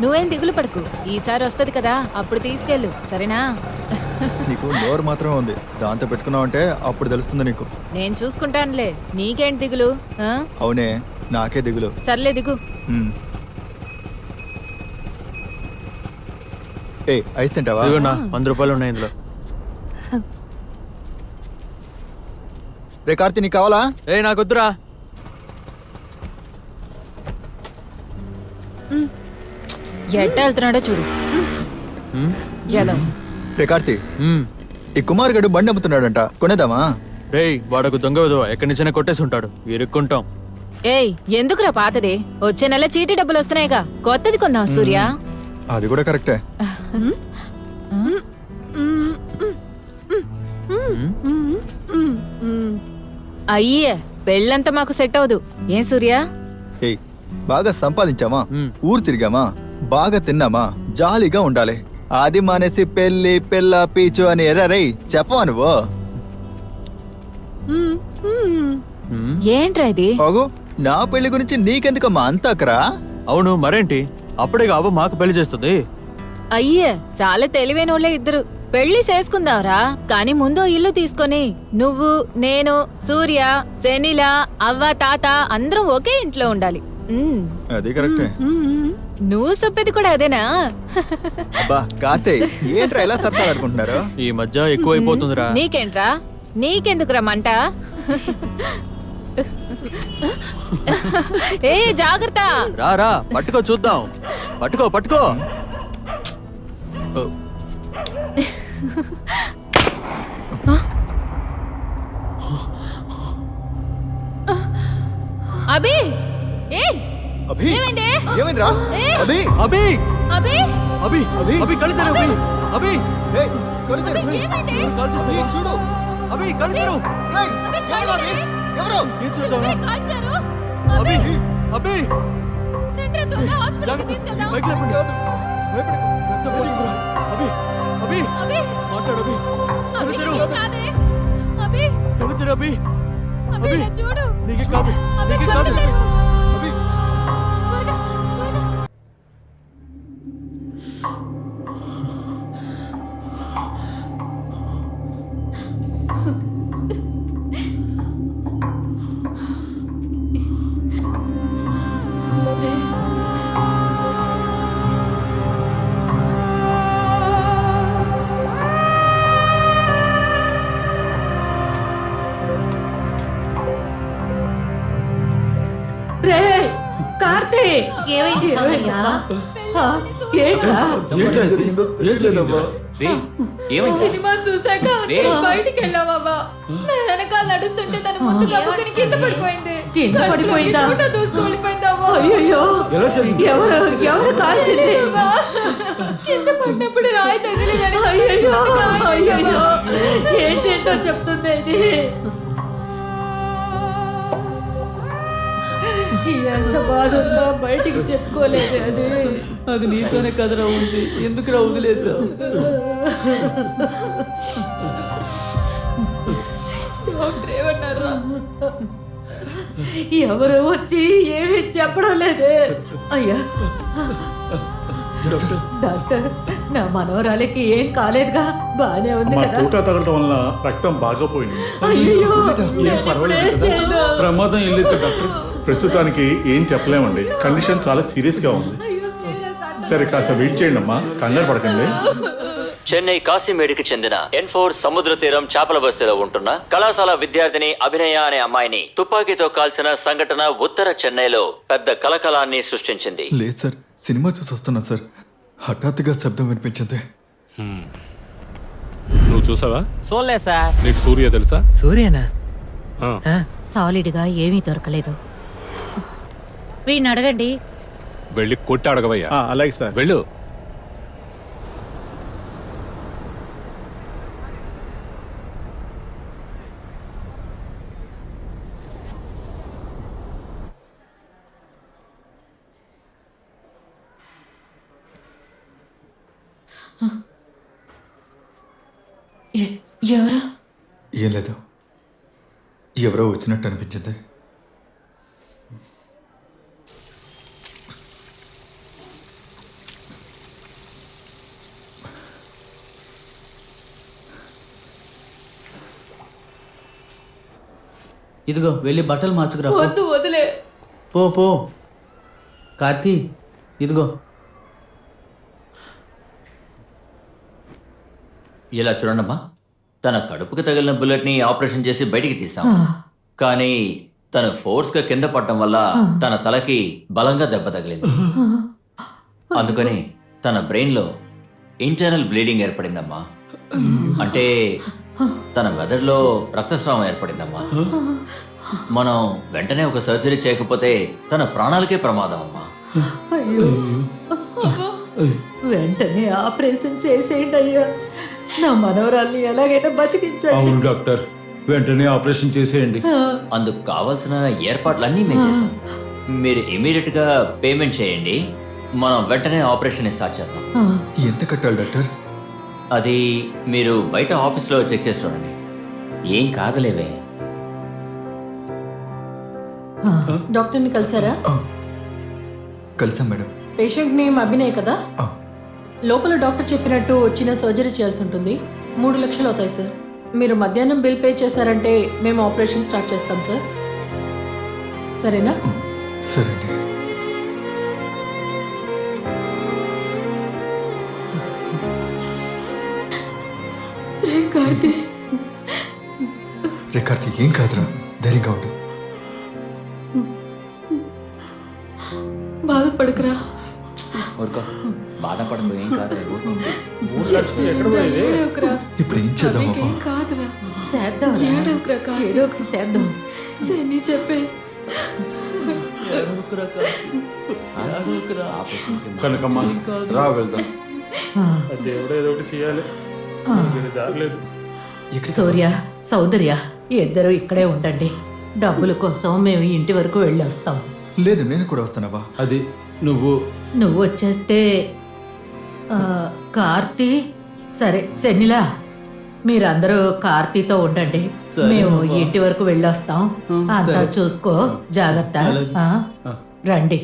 నువ్వేం దిగులు పడకు, ఈసారి వస్తది కదా అప్పుడు తీసుకెళ్ళు, సరేనా? నీకు నోరు మాత్రమే ఉంది, దాంతో పెట్టుకున్నావంటే అప్పుడు తెలుస్తుంది నీకు. నేను చూసుకుంటానులే, నీకేంటి దిగులు? ఆ? అవునే, నాకే దిగులు. సర్లే దిగు. ఏ ఐస్ తింటావా? 100 రూపాయలు ఉన్నాయి ఇందులో. రే కార్తీ, నీకు కావాలా? నాకు వద్దురా. ఎట్ట వెళ్తున్నాడో చూడు. రే కార్తీ, ఈ కుమార్ గడు బండి అమ్ముతున్నాడంట, కొనేద్దామా? రేయ్, వాడకు దొంగ విధవ ఎక్కడి నుంచైనా కొట్టేసి ఉంటాడు, ఇరుక్కుంటాం. ఏయ్, ఎందుకురా పాతదే? వచ్చే నెల చీటీ డబ్బులు వస్తున్నాయిగా, కొత్తది కొందాం సూర్య. అది కూడా కరెక్టే. అయ్యే, పెళ్ళంతా మాకు సెట్ అవదు. ఏం సూర్య? ఏయ్, బాగా సంపాదించామా, ఊరు తిరిగామా, బాగా తిన్నామా, జాలీగా ఉండాలి. అది మానేసి పెళ్లి పిల్ల పీచు అని ఎర్రరై చెప్పవా నువ్వు? ఏంట్రా ఇది? బాగు, నా పెళ్లి గురించి నీకెందుకమ్మా అంత అక్కరా? అవును మరేంటి, అప్పుడే కాబో మాకు పెళ్లి చేస్తుంది. అయ్యే, చాలా తెలివైనోళ్ళే ఇద్దరు. పెళ్లి చేసుకుందాంరా, కానీ ముందు ఇల్లు తీసుకొని నువ్వు, నేను, సూర్య, శనిల, అవ్వ, తాత అందరం ఒకే ఇంట్లో ఉండాలి. అది కరెక్టే. నువ్వు చెప్పేది కూడా అదేనా? అబ్బా కార్తీక్, ఏంట్రా ఇలా సరసాలాడుకుంటున్నారు? ఈ మధ్య ఎక్కువైపోతుందిరా. నీకేంట్రా, నీకెందుకురా మంట? ఏ జాగ్రత్త, రా పట్టుకో చూద్దాం. పట్టుకో. అభి, ఏ అభి, ఏమైంది? ఏమైందిరా? అభి, అభి అభి, అభి, అభి కళ్ళు తెరు. అభి ఏయ్, కళ్ళు తెరు. ఏమైంది? అభి, చూడు. అభి కళ్ళు తెరు. రేయ్, అభి, ఎవరు అభి? ఎవరు? ఏం చేద్దాం? కాల్చారు. అభి అభి రండి, త్వరగా హాస్పిటల్కి తీసుకెళ్దాం. బైక్ లేపండి. కాదు, భయపడకు. పెద్ద పోలింగురా. అభి అభి అభి, మాట్లాడు. అభి అభి, కళ్ళు తెరు. నీకేం కాదే? అభి, కళ్ళు తెరు. అభి అభి, ఇలా చూడు. నీకే కాదు, అభి, నీకే కళ్ళు కాదు. తెరు. అభి, త్వరగా, త్వరగా. రే కార్తీక్, ఏమైంది సౌందర్య? ఏంట్రా? సినిమా చూసాక బయటికి వెళ్ళావా? నేను వెనకాల నడుస్తుంటే తన ముందు కప్పుకొని కింద పడిపోయింది. కింద పడిపోయిందా? దూసుకుపోయిందావా? అయ్యో, ఎవరు కాల్చింది? కింద పడినప్పుడు రాయి తగిలి అయ్యో, ఏంటేంటో చెప్తుంది ఇది. ఎంత బాధ ఉందో బయటికి చెప్పుకోలేదు. అది నీతోనే కదరా ఉంది, ఎందుకురా వదిలేసావు? డాక్టర్ ఏమన్నారా? ఎవరు వచ్చి ఏమీ చెప్పడం లేదే. అయ్యా డాక్టర్, నా మనవరాలికి ఏం కాలేదుగా, బానే ఉంది కదా? తూటా తగలటం వల్ల రక్తం బాగా పోయింది. అయ్యో, ఏం పర్వాలేదు కదా? ప్రమాదం ఏం లేదు డాక్టర్, ప్రస్తుతానికి ఏం చెప్పలేమండి, కండిషన్ చాలా సీరియస్ గా ఉంది. సరే కాస్త వెయిట్ చేయండి అమ్మా, కంగారు పడకండి. చెన్నై కాశీమేడుకి చెందిన N4 సముద్ర తీరం చేపల బస్తీలో ఉంటున్న కళాశాల విద్యార్థిని అభినయ అనే అమ్మాయిని తుపాకీతో కాల్చిన సంఘటన ఉత్తర చెన్నైలో పెద్ద కలకలాన్ని సృష్టించింది. లేదు సార్, సినిమా చూసి వస్తున్నా సార్, హఠాత్తుగా శబ్దం వినిపించింది. నువ్వు చూసావా? చూడలే సార్. నీకు సూర్య తెలుసా? సూర్యనా? సాలిడ్ గా ఏమీ దొరకలేదు. వీడిని అడగండి. వెళ్ళి కొట్టి అడగవయ్యా. అలాగే సార్. వెళ్ళు. ఎవరు? ఏం లేదు, ఎవరో వచ్చినట్టు అనిపించింది. ఇదిగో వెళ్ళి బట్టలు మార్చుకురా పో. వద్దు వదిలే. పో పో. కార్తీ ఇదిగో. ఇలా చూడండమ్మా, తన కడుపుకి తగిలిన బుల్లెట్ ని ఆపరేషన్ చేసి బయటికి తీసాం. కానీ తను ఫోర్స్ గా కింద పడటం వల్ల తన తలకి బలంగా దెబ్బ తగిలింది. అందుకని తన బ్రెయిన్ లో ఇంటర్నల్ బ్లీడింగ్ ఏర్పడిందమ్మా. అంటే తన మెదడులో రక్తస్రావం ఏర్పడిందమ్మా. మనం వెంటనే ఒక సర్జరీ చేయకపోతే తన ప్రాణాలకే ప్రమాదం అమ్మా. అయ్యో వెంటనే ఆపరేషన్ చేసేయండి అయ్యా. నా మనవరాల్ని ఎలాగైనా బతికించండి. అవును డాక్టర్, వెంటనే ఆపరేషన్ చేసేయండి. అందుకు కావాల్సిన ఏర్పాట్లన్నీ మేము చేసాం. మీరు ఇమీడియట్ గా పేమెంట్ చేయండి, మనం వెంటనే ఆపరేషన్ స్టార్ట్ చేద్దాం. ఎంత కట్టాలి డాక్టర్? అది మీరు బయట ఆఫీస్లో చెక్ చేసి చూడండి. ఏం కాదులేవే. డాక్టర్ని కలిసారా? కలిసాం మేడం. పేషెంట్ నేమ్ అభినయ్ కదా? ఆ. లోపల డాక్టర్ చెప్పినట్టు వచ్చిన సర్జరీ చేయాల్సి ఉంటుంది. 3 లక్షలు అవుతాయి సార్. మీరు మధ్యాహ్నం బిల్ పే చేశారంటే మేము ఆపరేషన్ స్టార్ట్ చేస్తాం సార్. సరేనా? సరే అండి. రే కార్తీ, ఏం కాదురా, ధైర్యంగా ఉండు. బాధపడకురా. ఊరుకో, బాధపడకు, ఏం కాదు. ఏడవకురా. ఇప్పుడు ఏం చేద్దామమ్మా? నీకేం కాదురా. చేద్దాం. ఏడవకురా కార్తీ. ఏదో ఒకటి చేద్దాం. సరే చెప్పే. ఏడవకురా కార్తీ, ఏడవకురా. కనకమ్మ రా వెళ్దాం. దేవుడు ఏదో ఒకటి చేయాలి, దారలేదు. సూర్య, సౌందర్య ఇద్దరు ఇక్కడే ఉండండి. డబ్బుల కోసం మేము ఇంటి వరకు వెళ్ళి వస్తాం. లేదు, నేను కూడా వస్తానవా? అది నువ్వు వచ్చేస్తే కార్తీ. సరే శనిలా, మీరందరూ కార్తీతో ఉండండి. మేము ఇంటి వరకు వెళ్ళొస్తాం. అంతా చూసుకో, జాగ్రత్త. ఆ, రండి.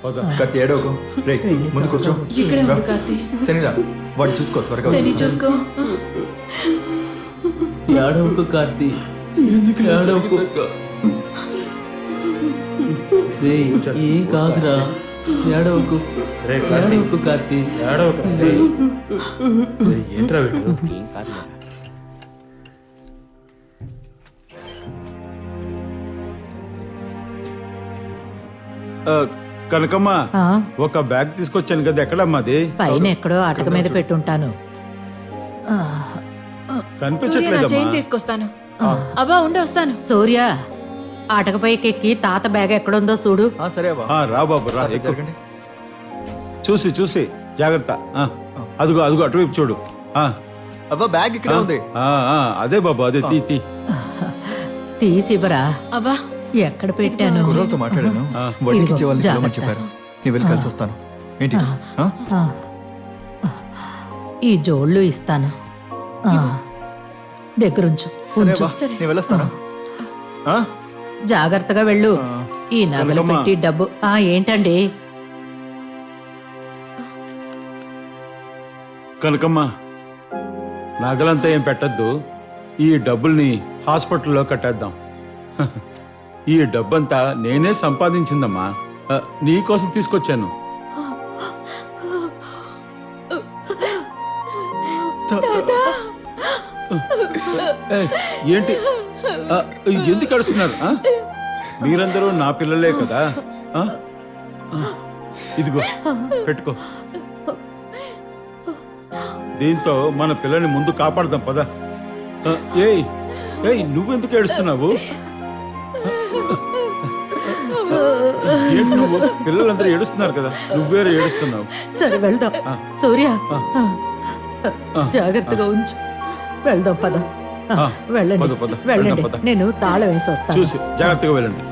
పద. కార్తీ ఏడవకు. రే ముందు కూర్చో. ఇక్కడే రా. ఉంది కార్తీ. శనిరా, వాడు చూసుకో త్వరగా. సరే చూసుకో. ఏడవకు కార్తీ, ఎందుకు ఏడవకు. ఏయ్, ఏం కాదురా, ఏడవకు. ఏడవకు కార్తీ. ఏంట్రా వీడు? ఏం కాదులేరా. కనకమ్మ, ఆ, ఒక బ్యాగ్ తీసుకొచ్చాను కదా, ఎక్కడమ్మా అది? పైన ఎక్కడో అటక మీద పెట్టుంటాను. సూర్య, నా కనిపించట్లేదమ్మా. చైన్ తీసుకొస్తాను. అబ్బా ఉండి వస్తాను. సూర్య, అటకపైకి ఎక్కి తాత బ్యాగ్ ఎక్కడుందో చూడు. సరే అవ్వ. రా బాబు రా, కార్తీ, ఎక్కు. జరగండి. చూసి జాగ్రత్త. అదుగో అదుగో అటువైపు చూడు. అవ్వ, బ్యాగ్ ఇక్కడే ఉంది. అదే బాబు, అదే తీ. తీసివరా. అబ్బా ఎక్కడ పెట్టాను? కుర్రలతో మాట్లాడాను, వడ్డీకి ఇచ్చే వాళ్ళని పిలవమని చెప్పారు. నేను వెళ్ళి కలిసి వస్తాను. ఏంటి? ఆ? ఈ జోళ్ళు ఇస్తాను. దగ్గరుంచు. సరే ఉంచు. అవ్వ, నేను వెళ్ళొస్తాను. ఆ? జాగ్రత్తగా వెళ్ళు. ఈ నగలు కనకమ్మ. పెట్టి డబ్బు. ఏంటండి? కనకమ్మ, నగలంతా ఏం పెట్టద్దు. ఈ డబ్బుల్ని హాస్పిటల్లో కట్టేద్దాం. ఈ డబ్బంతా నేనే సంపాదించిందమ్మా. నీకోసం తీసుకొచ్చాను. ఏయ్, ఏంటి ఎందుకు అడుస్తున్నారు? మీరందరూ నా పిల్లలే కదా. ఇదిగో పెట్టుకో. దీంతో మన పిల్లని ముందు కాపాడదాం పద. ఏయ్ ఏయ్, నువ్వెందుకు ఏడుస్తున్నావు? ఏంటి నువ్వు? పిల్లలందరూ ఏడుస్తున్నారు కదా, నువ్వేరే ఏడుస్తున్నావు. సరే వెళ్దాం. సూర్య, జాగ్రత్తగా ఉంచు. వెళ్దాం పద. వెళ్ళండి పద, పద. వెళ్ళండి. వెళ్దాం, పద. నేను తాళం వేసి వస్తాను. చూసి జాగ్రత్తగా వెళ్ళండి.